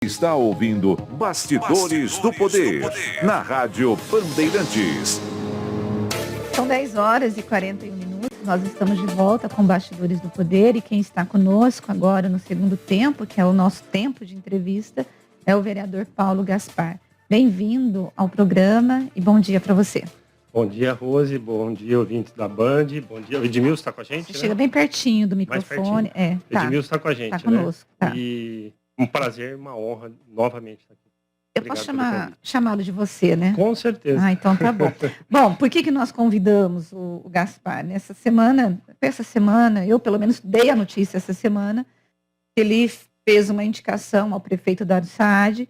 está ouvindo Bastidores do Poder, na Rádio Bandeirantes. São 10 horas e 41 minutos, nós estamos de volta com Bastidores do Poder e quem está conosco agora no segundo tempo, que é o nosso tempo de entrevista, é o vereador Paulo Gaspar. Bem-vindo ao programa e bom dia para você. Bom dia, Rose. Bom dia, ouvintes da Band. Bom dia. O Edmilson está com a gente, Você chega bem pertinho do microfone. Tá. Edmilson está com a gente, tá conosco, né? Tá. E um prazer, uma honra novamente estar aqui. Eu posso chamá-lo de você, né? Com certeza. Ah, então tá bom. Bom, por que nós convidamos o Gaspar? Essa semana, eu pelo menos dei a notícia essa semana, que ele fez uma indicação ao prefeito Dário Saad,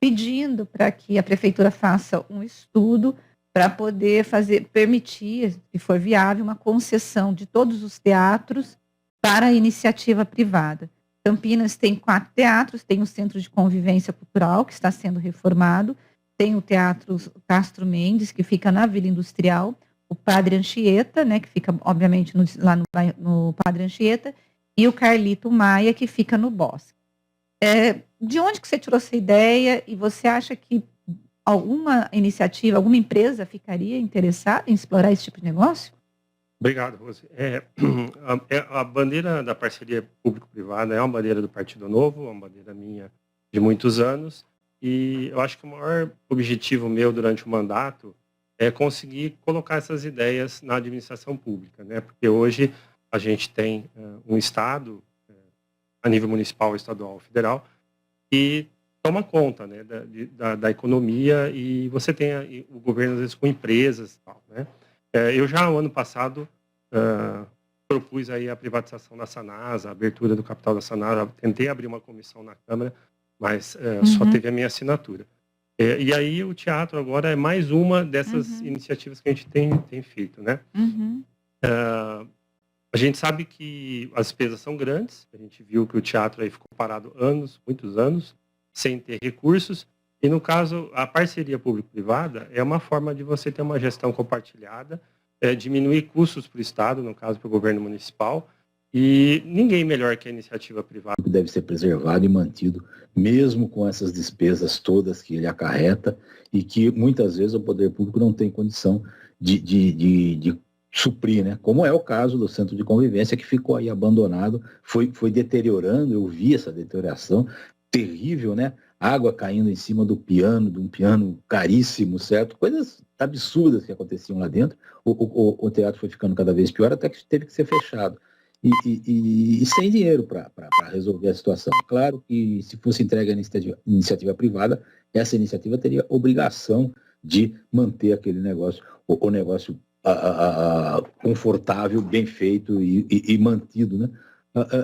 pedindo para que a prefeitura faça um estudo para poder permitir, se for viável, uma concessão de todos os teatros para a iniciativa privada. Campinas tem 4 teatros, tem o Centro de Convivência Cultural, que está sendo reformado, tem o Teatro Castro Mendes, que fica na Vila Industrial, o Padre Anchieta, né, que fica, obviamente, lá no Padre Anchieta, e o Carlito Maia, que fica no Bosque. De onde que você tirou essa ideia e você acha que alguma iniciativa, alguma empresa ficaria interessada em explorar esse tipo de negócio? Obrigado, Rose. A bandeira da parceria público-privada é uma bandeira do Partido Novo, uma bandeira minha de muitos anos, e eu acho que o maior objetivo meu durante o mandato é conseguir colocar essas ideias na administração pública, né? Porque hoje a gente tem um Estado, a nível municipal, estadual, federal, que toma conta, né, da economia, e você tem o governo, às vezes, com empresas e tal, né? Eu já, no ano passado, propus aí a privatização da Sanasa, a abertura do capital da Sanasa, tentei abrir uma comissão na Câmara, mas só teve a minha assinatura. E aí o teatro agora é mais uma dessas iniciativas que a gente tem feito, né? A gente sabe que as despesas são grandes, a gente viu que o teatro aí ficou parado muitos anos, sem ter recursos, e no caso, a parceria público-privada é uma forma de você ter uma gestão compartilhada, diminuir custos para o Estado, no caso para o governo municipal, e ninguém melhor que a iniciativa privada. Deve ser preservado e mantido, mesmo com essas despesas todas que ele acarreta, e que muitas vezes o poder público não tem condição de suprir, né? Como é o caso do Centro de Convivência, que ficou aí abandonado, foi deteriorando, eu vi essa deterioração terrível, né? Água caindo em cima de um piano caríssimo, certo? Coisas absurdas que aconteciam lá dentro. O teatro foi ficando cada vez pior, até que teve que ser fechado. E sem dinheiro para resolver a situação. Claro que se fosse entregue à iniciativa privada, essa iniciativa teria obrigação de manter aquele negócio, o negócio confortável, bem feito e mantido, né?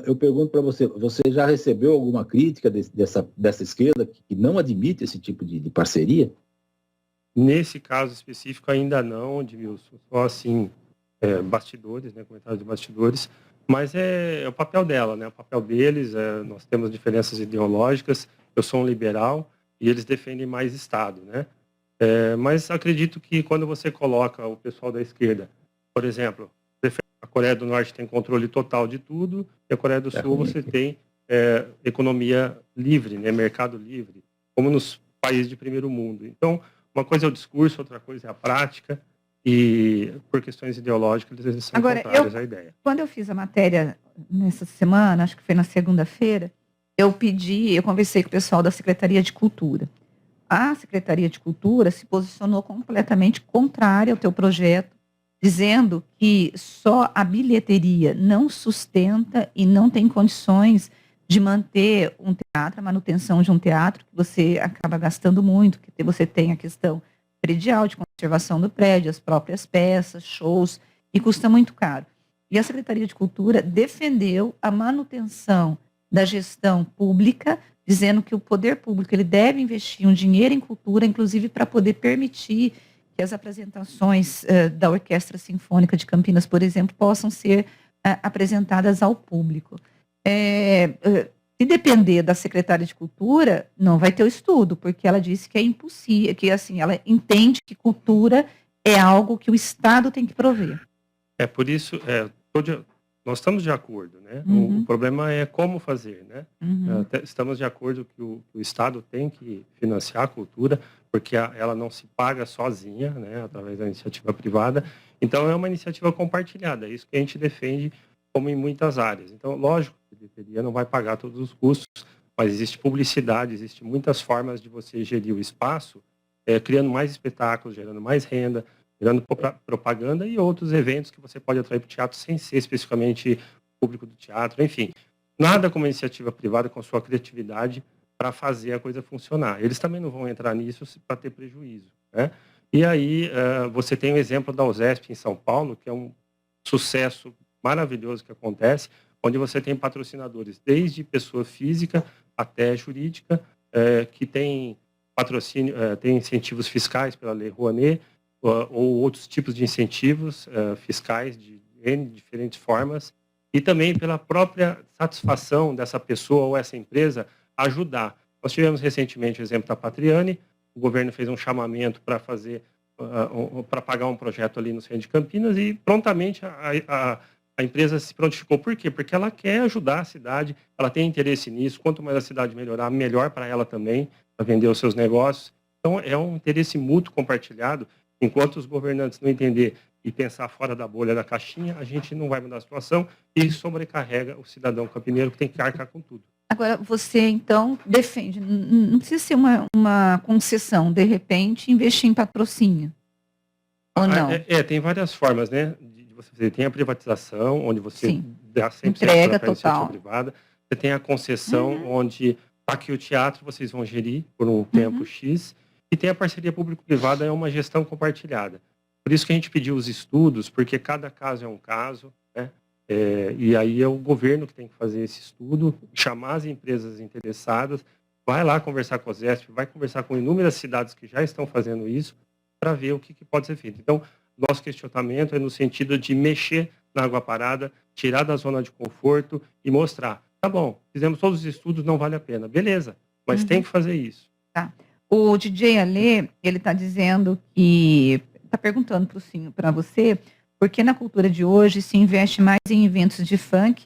Eu pergunto para você, você já recebeu alguma crítica dessa esquerda que não admite esse tipo de parceria? Nesse caso específico ainda não, Edmilson, só assim, bastidores, né, comentários de bastidores, mas é o papel dela, né, o papel deles, nós temos diferenças ideológicas, eu sou um liberal e eles defendem mais Estado, né? Mas acredito que quando você coloca o pessoal da esquerda, por exemplo, a Coreia do Norte tem controle total de tudo, e a Coreia do Sul você tem economia livre, né, mercado livre, como nos países de primeiro mundo. Então, uma coisa é o discurso, outra coisa é a prática, e por questões ideológicas eles são contrários à ideia. Quando eu fiz a matéria nessa semana, acho que foi na segunda-feira, eu conversei com o pessoal da Secretaria de Cultura. A Secretaria de Cultura se posicionou completamente contrária ao teu projeto, dizendo que só a bilheteria não sustenta e não tem condições de manter um teatro, a manutenção de um teatro, que você acaba gastando muito, que você tem a questão predial, de conservação do prédio, as próprias peças, shows, e custa muito caro. E a Secretaria de Cultura defendeu a manutenção da gestão pública, dizendo que o poder público ele deve investir um dinheiro em cultura, inclusive para poder permitir que as apresentações da Orquestra Sinfônica de Campinas, por exemplo, possam ser apresentadas ao público. Se depender da secretária de Cultura, não vai ter o estudo, porque ela disse que é impossível, que assim, ela entende que cultura é algo que o Estado tem que prover. Por isso, nós estamos de acordo, né? O Uhum. problema é como fazer, né? Uhum. Estamos de acordo que o Estado tem que financiar a cultura, porque ela não se paga sozinha, né? Através da iniciativa privada. Então, é uma iniciativa compartilhada. É isso que a gente defende, como em muitas áreas. Então, lógico que a bilheteria não vai pagar todos os custos, mas existe publicidade, existe muitas formas de você gerir o espaço, criando mais espetáculos, gerando mais renda, gerando propaganda e outros eventos que você pode atrair para o teatro sem ser especificamente público do teatro, enfim. Nada como iniciativa privada com sua criatividade para fazer a coisa funcionar. Eles também não vão entrar nisso para ter prejuízo, né? E aí você tem o exemplo da USESP em São Paulo, que é um sucesso maravilhoso que acontece, onde você tem patrocinadores desde pessoa física até jurídica, que tem patrocínio, tem incentivos fiscais pela Lei Rouanet, ou outros tipos de incentivos fiscais de N diferentes formas, e também pela própria satisfação dessa pessoa ou essa empresa ajudar. Nós tivemos recentemente o exemplo da Patriane, o governo fez um chamamento para fazer, para pagar um projeto ali no centro de Campinas, e prontamente a empresa se prontificou. Por quê? Porque ela quer ajudar a cidade, ela tem interesse nisso, quanto mais a cidade melhorar, melhor para ela também, para vender os seus negócios. Então, é um interesse mútuo compartilhado. Enquanto os governantes não entender e pensar fora da bolha da caixinha, a gente não vai mudar a situação e sobrecarrega o cidadão campineiro, que tem que arcar com tudo. Agora, você, então, defende, não precisa ser uma concessão, de repente, investir em patrocínio, ou não? Tem várias formas, né, de você fazer. Tem a privatização, onde você Sim. dá 100% Entrega para a iniciativa total. privada. Você tem a concessão, onde aqui o teatro vocês vão gerir por um tempo X. E tem a parceria público-privada, é uma gestão compartilhada. Por isso que a gente pediu os estudos, porque cada caso é um caso, né? E aí é o governo que tem que fazer esse estudo, chamar as empresas interessadas, vai lá conversar com a ZESP, vai conversar com inúmeras cidades que já estão fazendo isso, para ver o que pode ser feito. Então, nosso questionamento é no sentido de mexer na água parada, tirar da zona de conforto e mostrar, tá bom, fizemos todos os estudos, não vale a pena. Beleza, mas tem que fazer isso. Tá. O DJ Alê, ele está dizendo que, está perguntando para você, porque na cultura de hoje se investe mais em eventos de funk,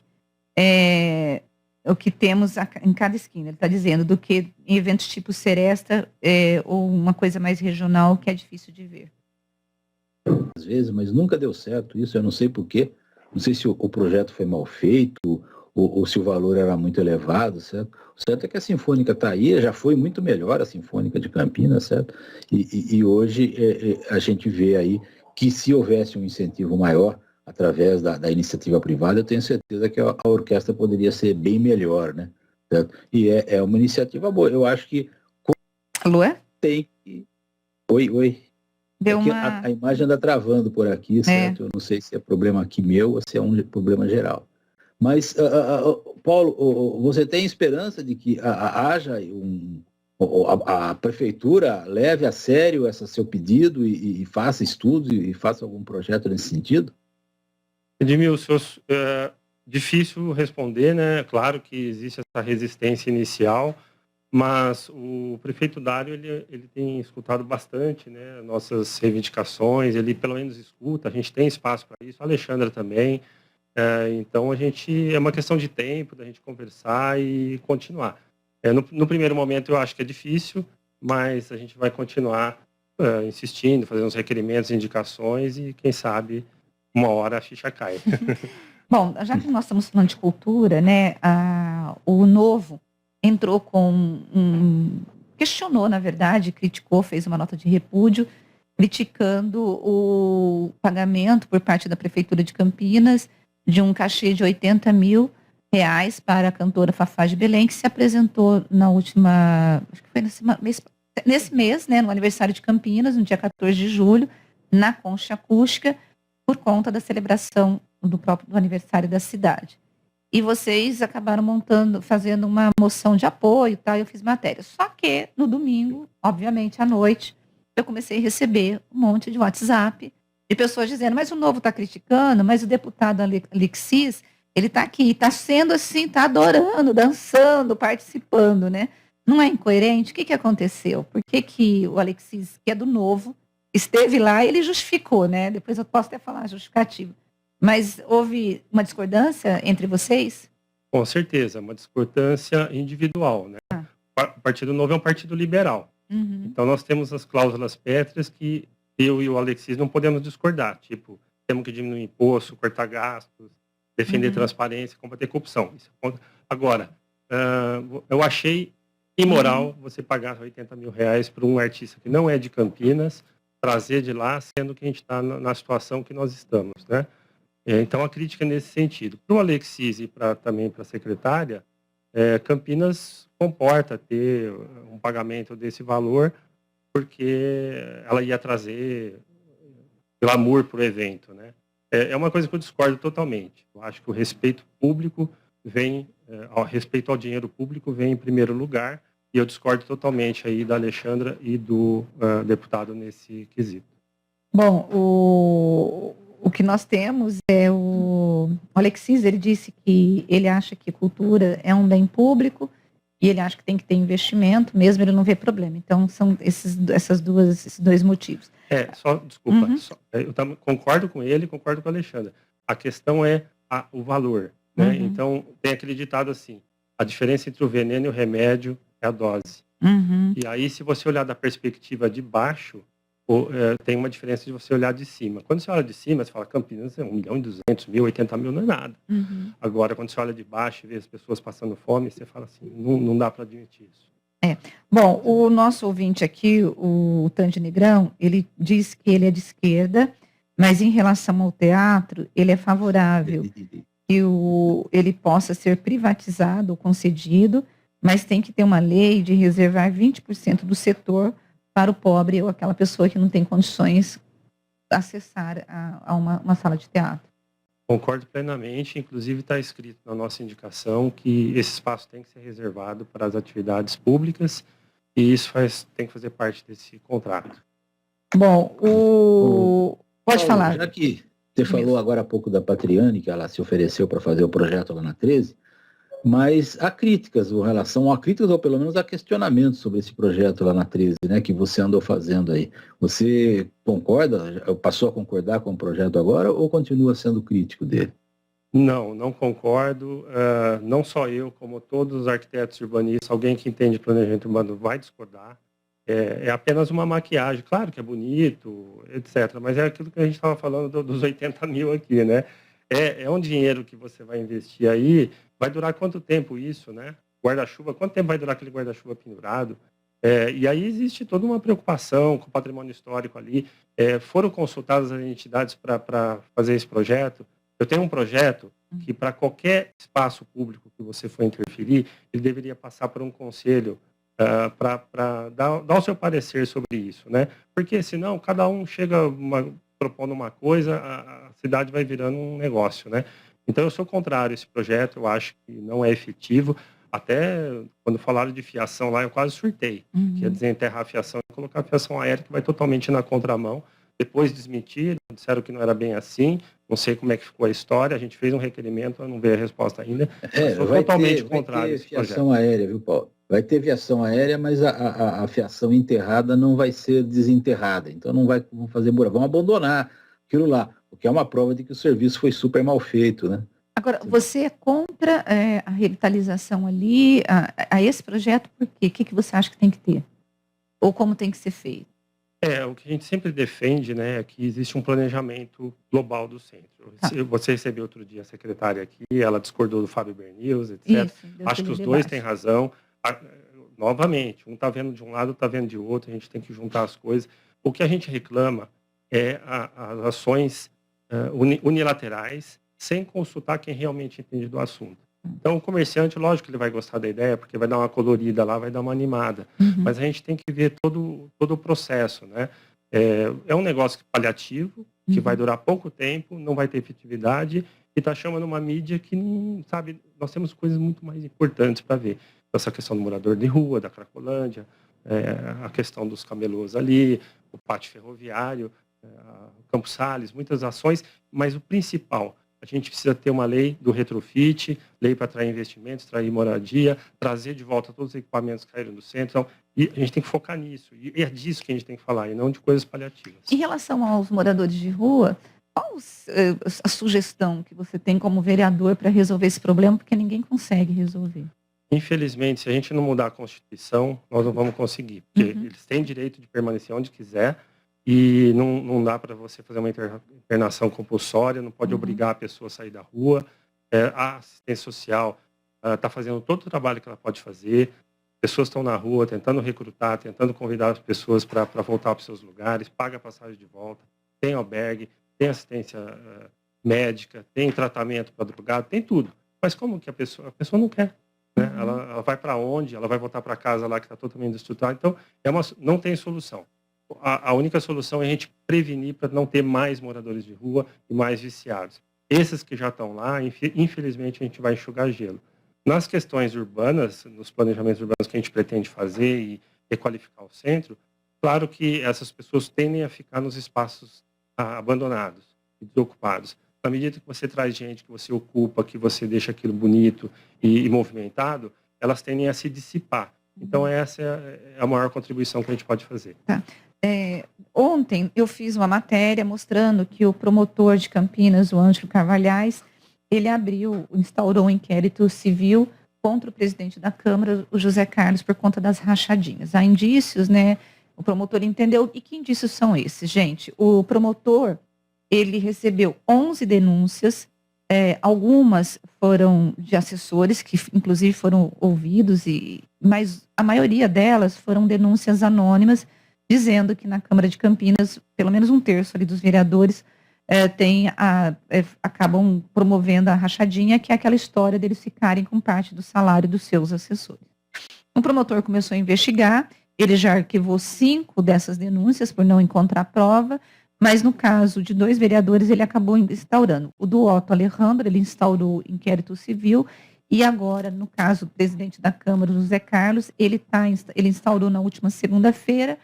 o que temos em cada esquina, ele está dizendo, do que em eventos tipo Seresta, ou uma coisa mais regional que é difícil de ver. Às vezes, mas nunca deu certo isso, eu não sei porquê, não sei se o projeto foi mal feito, ou se o valor era muito elevado, certo? O certo é que a Sinfônica está aí, já foi muito melhor a Sinfônica de Campinas, certo? E hoje a gente vê aí que se houvesse um incentivo maior através da iniciativa privada, eu tenho certeza que a orquestra poderia ser bem melhor, né? Certo? E é uma iniciativa boa. Eu acho que Alô? tem que... Oi. Deu A imagem anda travando por aqui, certo? Eu não sei se é problema aqui meu ou se é um problema geral. Mas, Paulo, você tem esperança de que haja a prefeitura leve a sério esse seu pedido e faça estudos e faça algum projeto nesse sentido? Edmilson, difícil responder, né? Claro que existe essa resistência inicial, mas o prefeito Dário, ele tem escutado bastante, né, nossas reivindicações, ele pelo menos escuta, a gente tem espaço para isso, a Alexandra também. Então, é uma questão de tempo, da gente conversar e continuar. No primeiro momento, eu acho que é difícil, mas a gente vai continuar insistindo, fazendo os requerimentos, indicações e, quem sabe, uma hora a ficha cai. Bom, já que nós estamos falando de cultura, né, o Novo entrou questionou, na verdade, criticou, fez uma nota de repúdio, criticando o pagamento por parte da Prefeitura de Campinas de um cachê de R$80 mil para a cantora Fafá de Belém, que se apresentou na última, acho que foi nesse mês, né, no aniversário de Campinas, no dia 14 de julho, na Concha Acústica, por conta da celebração do aniversário da cidade. E vocês acabaram fazendo uma moção de apoio, tá? Eu fiz matéria. Só que no domingo, obviamente, à noite, eu comecei a receber um monte de WhatsApp de pessoas dizendo, mas o Novo está criticando, mas o deputado Alexis, ele está aqui, está sendo assim, está adorando, dançando, participando, né? Não é incoerente? O que aconteceu? Por que o Alexis, que é do Novo, esteve lá, ele justificou, né? Depois eu posso até falar a justificativa. Mas houve uma discordância entre vocês? Com certeza, uma discordância individual, né? Ah. O Partido Novo é um partido liberal. Uhum. Então, nós temos as cláusulas pétreas que eu e o Alexis não podemos discordar. Tipo, temos que diminuir imposto, cortar gastos, defender transparência, combater corrupção. Isso é ponto. Agora, eu achei imoral você pagar R$80 mil para um artista que não é de Campinas, trazer de lá, sendo que a gente está na situação que nós estamos, né? Então, a crítica é nesse sentido. Para o Alexis e também para a secretária, Campinas comporta ter um pagamento desse valor, porque ela ia trazer glamour para o evento, né? É uma coisa que eu discordo totalmente. Eu acho que o respeito público respeito ao dinheiro público vem em primeiro lugar, e eu discordo totalmente aí da Alexandra e do deputado nesse quesito. Bom, o que nós temos é o Alexis, ele disse que ele acha que cultura é um bem público e ele acha que tem que ter investimento, mesmo ele não vê problema. Então, são esses dois motivos. Desculpa, eu concordo com ele, concordo com a Alexandra. A questão é o valor, né? Então, tem aquele ditado assim, a diferença entre o veneno e o remédio é a dose. E aí, se você olhar da perspectiva de baixo, tem uma diferença de você olhar de cima. Quando você olha de cima, você fala, Campinas é 1.200.000, 80 mil, não é nada. Agora, quando você olha de baixo e vê as pessoas passando fome, você fala assim, não dá para admitir isso. Bom, o nosso ouvinte aqui, o Tandy Negrão, ele diz que ele é de esquerda, mas em relação ao teatro, ele é favorável que ele possa ser privatizado ou concedido, mas tem que ter uma lei de reservar 20% do setor para o pobre ou aquela pessoa que não tem condições de acessar a uma sala de teatro. Concordo plenamente, inclusive está escrito na nossa indicação que esse espaço tem que ser reservado para as atividades públicas e isso tem que fazer parte desse contrato. Bom, pode falar. Já que você falou agora há pouco da Patriane, que ela se ofereceu para fazer o projeto lá na 13, mas há críticas ou pelo menos há questionamentos sobre esse projeto lá na 13, né, que você andou fazendo aí. Você concorda, passou a concordar com o projeto agora ou continua sendo crítico dele? Não concordo. Não só eu, como todos os arquitetos urbanistas, alguém que entende planejamento urbano vai discordar. É apenas uma maquiagem. Claro que é bonito, etc. Mas é aquilo que a gente estava falando dos 80 mil aqui, né? É um dinheiro que você vai investir aí. Vai durar quanto tempo isso, né? Guarda-chuva, quanto tempo vai durar aquele guarda-chuva pendurado? E aí existe toda uma preocupação com o patrimônio histórico ali. Foram consultadas as entidades para fazer esse projeto. Eu tenho um projeto que para qualquer espaço público que você for interferir, ele deveria passar por um conselho para dar o seu parecer sobre isso, né? Porque senão cada um chega propondo uma coisa, a cidade vai virando um negócio, né? Então, eu sou contrário a esse projeto, eu acho que não é efetivo. Até quando falaram de fiação lá, eu quase surtei. Que ia desenterrar a fiação e colocar a fiação aérea, que vai totalmente na contramão. Depois desmentiram, disseram que não era bem assim. Não sei como é que ficou a história. A gente fez um requerimento, eu não vejo a resposta ainda. Eu sou totalmente contrário a esse projeto. Vai ter fiação aérea, viu, Paulo? Vai ter fiação aérea, mas a fiação enterrada não vai ser desenterrada. Então, não vão fazer buraco. Vão abandonar aquilo lá. O que é uma prova de que o serviço foi super mal feito, né? Agora, você é contra a revitalização ali, a esse projeto, por quê? O que você acha que tem que ter? Ou como tem que ser feito? O que a gente sempre defende, né, é que existe um planejamento global do centro. Você recebeu outro dia a secretária aqui, ela discordou do Fábio Bernius, etc. Isso, acho que os dois têm razão. Novamente, um está vendo de um lado, está vendo de outro, a gente tem que juntar as coisas. O que a gente reclama é as ações unilaterais, sem consultar quem realmente entende do assunto. Então, o comerciante, lógico que ele vai gostar da ideia, porque vai dar uma colorida lá, vai dar uma animada. Mas a gente tem que ver todo o processo, né? É um negócio paliativo, que vai durar pouco tempo, não vai ter efetividade, e está chamando uma mídia que não sabe. Nós temos coisas muito mais importantes para ver. Essa questão do morador de rua, da Cracolândia, a questão dos camelôs ali, o pátio ferroviário, Campos Sales, muitas ações, mas o principal, a gente precisa ter uma lei do retrofit, lei para atrair investimentos, atrair moradia, trazer de volta todos os equipamentos que caíram do centro. Então, e a gente tem que focar nisso, e é disso que a gente tem que falar, e não de coisas paliativas. Em relação aos moradores de rua, qual a sugestão que você tem como vereador para resolver esse problema? Porque ninguém consegue resolver. Infelizmente, se a gente não mudar a Constituição, nós não vamos conseguir, porque eles têm direito de permanecer onde quiser e não dá para você fazer uma internação compulsória, não pode obrigar a pessoa a sair da rua. A assistência social está fazendo todo o trabalho que ela pode fazer, pessoas estão na rua tentando recrutar, tentando convidar as pessoas para voltar para os seus lugares, paga a passagem de volta, tem albergue, tem assistência médica, tem tratamento para drogado, tem tudo. Mas como que a pessoa não quer? Né? Ela vai para onde? Ela vai voltar para casa lá que está totalmente destruturada. Então, não tem solução. A única solução é a gente prevenir para não ter mais moradores de rua e mais viciados. Esses que já estão lá, infelizmente, a gente vai enxugar gelo. Nas questões urbanas, nos planejamentos urbanos que a gente pretende fazer e requalificar o centro, claro que essas pessoas tendem a ficar nos espaços abandonados e desocupados. Na medida que você traz gente, que você ocupa, que você deixa aquilo bonito e movimentado, elas tendem a se dissipar. Então, essa é a maior contribuição que a gente pode fazer. Tá. Ontem eu fiz uma matéria mostrando que o promotor de Campinas, o Ângelo Carvalhais, ele instaurou um inquérito civil contra o presidente da Câmara, o José Carlos, por conta das rachadinhas. Há indícios, né? O promotor entendeu. E que indícios são esses, gente? O promotor, ele recebeu 11 denúncias, algumas foram de assessores, que inclusive foram ouvidos, mas a maioria delas foram denúncias anônimas, dizendo que na Câmara de Campinas, pelo menos um terço ali dos vereadores acabam promovendo a rachadinha, que é aquela história deles ficarem com parte do salário dos seus assessores. O promotor começou a investigar, ele já arquivou 5 dessas denúncias por não encontrar prova, mas no caso de 2 vereadores ele acabou instaurando. O do Otto Alejandro, ele instaurou inquérito civil, e agora, no caso do presidente da Câmara, José Carlos, ele instaurou na última segunda-feira,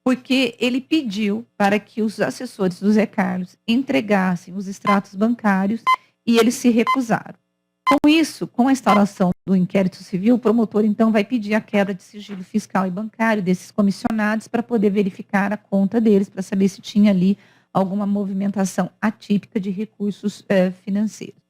porque ele pediu para que os assessores do Zé Carlos entregassem os extratos bancários e eles se recusaram. Com isso, com a instauração do inquérito civil, o promotor, então, vai pedir a quebra de sigilo fiscal e bancário desses comissionados para poder verificar a conta deles, para saber se tinha ali alguma movimentação atípica de recursos financeiros.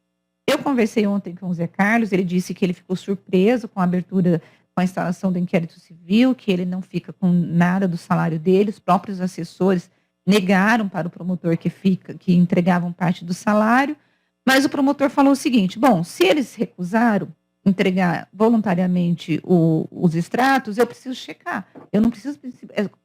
Eu conversei ontem com o Zé Carlos, ele disse que ele ficou surpreso com a abertura, com a instalação do inquérito civil, que ele não fica com nada do salário dele, os próprios assessores negaram para o promotor que entregavam parte do salário, mas o promotor falou o seguinte: bom, se eles recusaram entregar voluntariamente os extratos, eu preciso checar, eu não preciso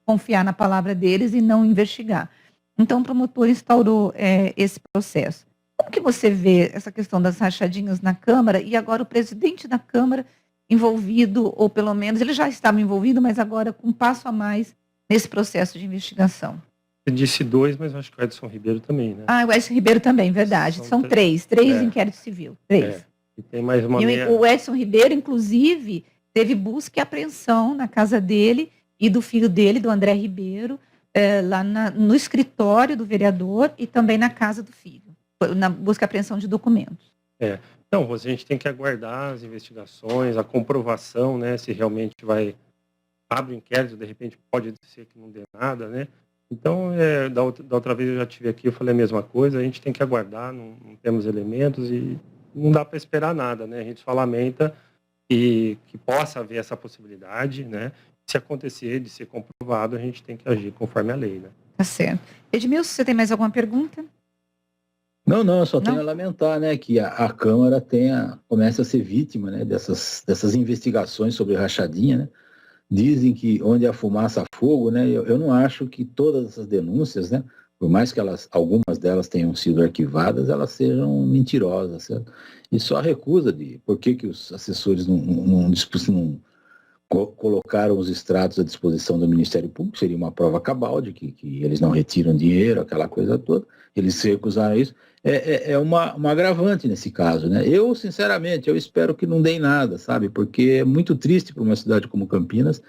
confiar na palavra deles e não investigar. Então o promotor instaurou esse processo. Como que você vê essa questão das rachadinhas na Câmara e agora o presidente da Câmara envolvido, ou pelo menos ele já estava envolvido, mas agora com um passo a mais nesse processo de investigação? Você disse 2, mas acho que o Edson Ribeiro também, né? O Edson Ribeiro também, verdade. São 3 inquéritos civil. 3. E tem mais uma O Edson Ribeiro, inclusive, teve busca e apreensão na casa dele e do filho dele, do André Ribeiro, lá no escritório do vereador e também na casa do filho, na busca e apreensão de documentos. Não, a gente tem que aguardar as investigações, a comprovação, né, se realmente abre o inquérito, de repente pode ser que não dê nada, né? Então, da outra vez eu já estive aqui, eu falei a mesma coisa, a gente tem que aguardar, não temos elementos e não dá para esperar nada, né? A gente só lamenta que possa haver essa possibilidade, né? Se acontecer de ser comprovado, a gente tem que agir conforme a lei, né? Tá certo. Edmilson, você tem mais alguma pergunta? Não, eu só tenho a lamentar, né, que a Câmara comece a ser vítima, né, dessas investigações sobre rachadinha, né? Dizem que onde há fumaça há fogo, né? Eu não acho que todas essas denúncias, né, por mais que algumas delas tenham sido arquivadas, elas sejam mentirosas, certo? E só a recusa por que os assessores não colocaram os extratos à disposição do Ministério Público, seria uma prova cabal de que eles não retiram dinheiro, aquela coisa toda, eles se recusaram a isso, uma agravante nesse caso, né? Eu, sinceramente, eu espero que não dê em nada, sabe? Porque é muito triste para uma cidade como Campinas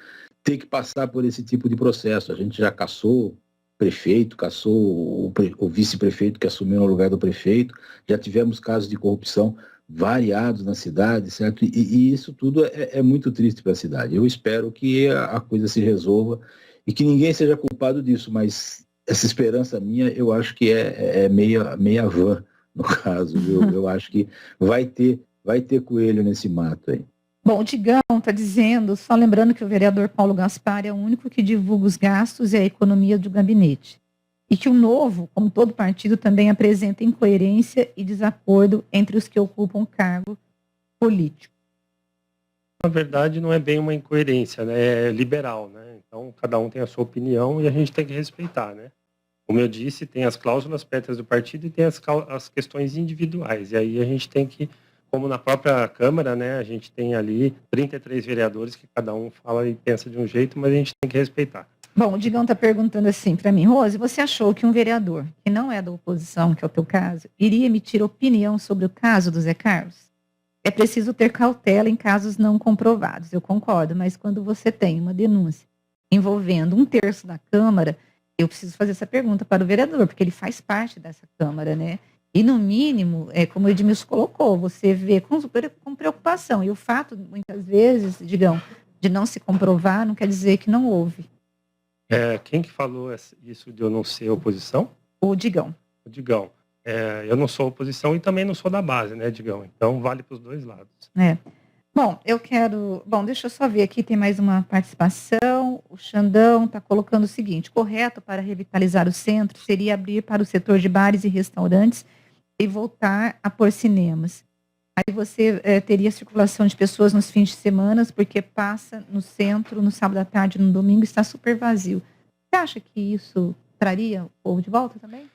ter que passar por esse tipo de processo. A gente já cassou prefeito, cassou o vice-prefeito que assumiu no lugar do prefeito, já tivemos casos de corrupção variados na cidade, certo? E isso tudo é muito triste para a cidade. Eu espero que a coisa se resolva e que ninguém seja culpado disso, mas essa esperança minha, eu acho que é meia van, no caso, viu? Eu acho que vai ter coelho nesse mato aí. Bom, o Digão está dizendo, só lembrando que o vereador Paulo Gaspar é o único que divulga os gastos e a economia do gabinete. E que o Novo, como todo partido, também apresenta incoerência e desacordo entre os que ocupam cargo político. Na verdade, não é bem uma incoerência, né? É liberal, né? Então, cada um tem a sua opinião e a gente tem que respeitar, né? Como eu disse, tem as cláusulas pétreas do partido e tem as questões individuais. E aí a gente tem que, como na própria Câmara, né? A gente tem ali 33 vereadores que cada um fala e pensa de um jeito, mas a gente tem que respeitar. Bom, o Digão está perguntando assim para mim, Rose, você achou que um vereador, que não é da oposição, que é o teu caso, iria emitir opinião sobre o caso do Zé Carlos? É preciso ter cautela em casos não comprovados, eu concordo, mas quando você tem uma denúncia envolvendo 1/3 da Câmara, eu preciso fazer essa pergunta para o vereador, porque ele faz parte dessa Câmara, né? E no mínimo, como o Edmilson colocou, você vê com preocupação. E o fato, muitas vezes, Digão, de não se comprovar, não quer dizer que não houve. Quem que falou isso de eu não ser oposição? O Digão. O Digão. Eu não sou oposição e também não sou da base, né, Digão? Então vale para os dois lados. Bom, deixa eu só ver aqui, tem mais uma participação. O Xandão está colocando o seguinte: correto para revitalizar o centro seria abrir para o setor de bares e restaurantes e voltar a pôr cinemas. Aí você teria circulação de pessoas nos fins de semana, porque passa no centro, no sábado à tarde, no domingo, está super vazio. Você acha que isso traria o povo de volta também?